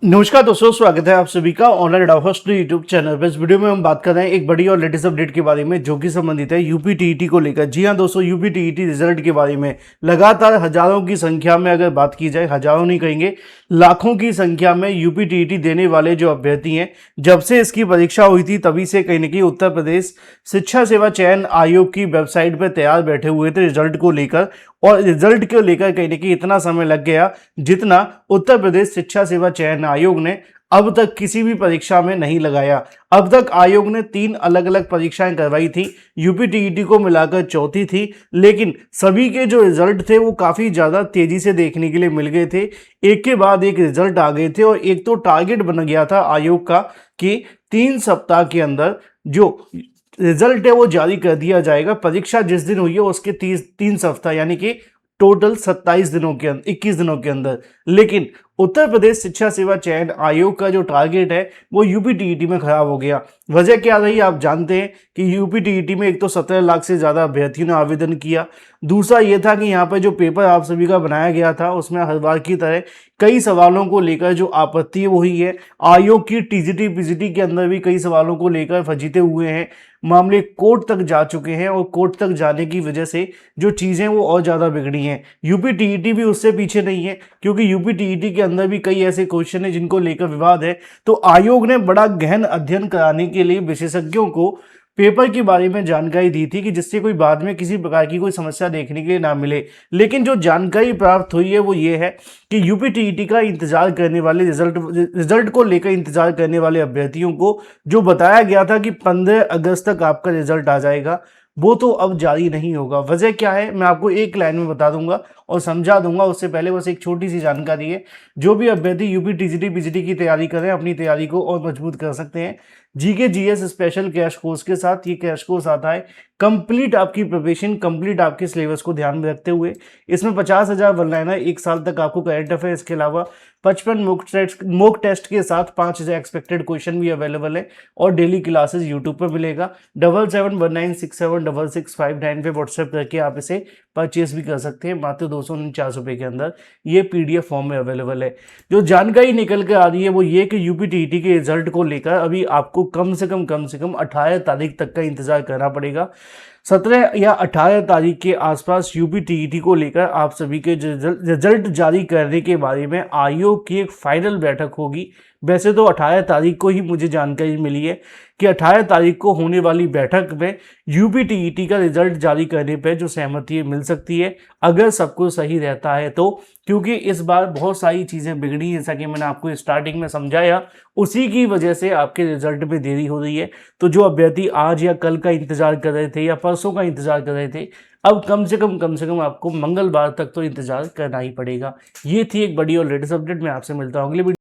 नमस्कार दोस्तों, स्वागत है आप सभी का ऑनलाइन एडहोस्ट यूट्यूब चैनल पर। इस वीडियो में हम बात कर रहे हैं एक बड़ी और लेटेस्ट अपडेट के बारे में जो कि संबंधित है यूपी टीईटी को लेकर। जी हां दोस्तों, यूपी टीईटी रिजल्ट के बारे में लगातार हजारों की संख्या में अगर बात की जाए, हजारों नहीं कहेंगे, लाखों की संख्या में यूपी टीईटी देने वाले जो अभ्यर्थी हैं, जब से इसकी परीक्षा हुई थी तभी से कहीं ना कहीं उत्तर प्रदेश शिक्षा सेवा चयन आयोग की वेबसाइट पर तैयार बैठे हुए थे रिजल्ट को लेकर। और रिजल्ट को लेकर कहीं ना कहीं इतना समय लग गया जितना उत्तर प्रदेश शिक्षा सेवा चयन आयोग ने अब तक किसी भी परीक्षा में नहीं लगाया। अब तक आयोग ने 3 अलग अलग परीक्षाएं करवाई थी, यूपी टीईटी को मिलाकर चौथी थी, लेकिन सभी के जो रिजल्ट थे वो काफ़ी ज़्यादा तेज़ी से देखने के लिए मिल गए थे। एक के बाद एक रिजल्ट आ गए थे और एक तो टारगेट बन गया था आयोग का कि 3 सप्ताह के अंदर जो रिजल्ट है वो जारी कर दिया जाएगा। परीक्षा जिस दिन हुई है उसके 3 सप्ताह यानी कि टोटल 27 दिनों के अंदर, 21 दिनों के अंदर। लेकिन उत्तर प्रदेश शिक्षा सेवा चयन आयोग का जो टारगेट है वो यूपी टीईटी में खराब हो गया। वजह क्या रही आप जानते हैं कि यूपी टीईटी में एक तो 17 लाख से ज़्यादा अभ्यर्थियों ने आवेदन किया। दूसरा ये था कि यहाँ पर जो पेपर आप सभी का बनाया गया था उसमें हर बार की तरह कई सवालों को लेकर जो आपत्ति हुई है। आयोग की टीजीटी पीजीटी के अंदर भी कई सवालों को लेकर फजीते हुए हैं। मामले कोर्ट तक जा चुके हैं और कोर्ट तक जाने की वजह से जो चीज़ें वो और ज़्यादा बिगड़ी हैं। यूपी टीईटी भी उससे पीछे नहीं है, क्योंकि यूपी टीईटी के अंदर भी कई ऐसे क्वेश्चन हैं जिनको लेकर विवाद है। तो आयोग ने बड़ा गहन अध्ययन कराने के लिए विशेषज्ञों को पेपर के बारे में जानकारी दी थी कि जिससे कोई बाद में किसी प्रकार की कोई समस्या देखने के लिए ना मिले। लेकिन जो जानकारी प्राप्त हुई है वो ये है कि यूपी टीईटी का इंतजार करने वाले रिजल्ट को लेकर इंतजार करने वाले अभ्यर्थियों को जो बताया गया था कि 15 अगस्त तक आपका रिजल्ट आ जाएगा, वो तो अब जारी नहीं होगा। वजह क्या है मैं आपको एक लाइन में बता दूंगा और समझा दूंगा। उससे पहले बस एक छोटी सी जानकारी है, जो भी अभ्यर्थी यूपी टीजीटी पीजीटी की तैयारी करें अपनी तैयारी को और मजबूत कर सकते हैं GK GS special crash course के साथ। ये क्रैश कोर्स आता है कंप्लीट आपकी प्रिपरेशन, कंप्लीट आपके सिलेबस को ध्यान में रखते हुए। इसमें 50,000 वन लाइनर, 1 साल तक आपको करंट अफेयर्स के अलावा 55 मोक टेस्ट के साथ 5,000 एक्सपेक्टेड क्वेश्चन भी अवेलेबल है और डेली क्लासेस यूट्यूब पर मिलेगा। 7719676659 पे व्हाट्सएप करके आप इसे परचेस भी कर सकते हैं मात्र 249 रुपये के अंदर। ये पीडीएफ फॉर्म में अवेलेबल है। जो जानकारी निकल कर आ रही है वो ये कि यूपी टीईटी के रिजल्ट को लेकर अभी आपको कम से कम 18 तारीख तक का इंतजार करना पड़ेगा। 17 या 18 तारीख के आसपास यूपी टीईटी को लेकर आप सभी के रिजल्ट जारी करने के बारे में आयोग की एक फाइनल बैठक होगी। वैसे तो 18 तारीख को ही मुझे जानकारी मिली है कि 18 तारीख को होने वाली बैठक में यूपी टीईटी का रिजल्ट जारी करने पर जो सहमति मिल सकती है, अगर सब कुछ सही रहता है तो। क्योंकि इस बार बहुत सारी चीज़ें बिगड़ी, जैसा कि मैंने आपको स्टार्टिंग में समझाया, उसी की वजह से आपके रिजल्ट में देरी हो रही है। तो जो अभ्यर्थी आज या कल का इंतजार कर रहे थे या परसों का इंतजार कर रहे थे, अब कम से कम आपको मंगलवार तक तो इंतजार करना ही पड़ेगा। ये थी एक बड़ी और लेटेस्ट अपडेट। मैं आपसे मिलता हूँ अगले वीडियो।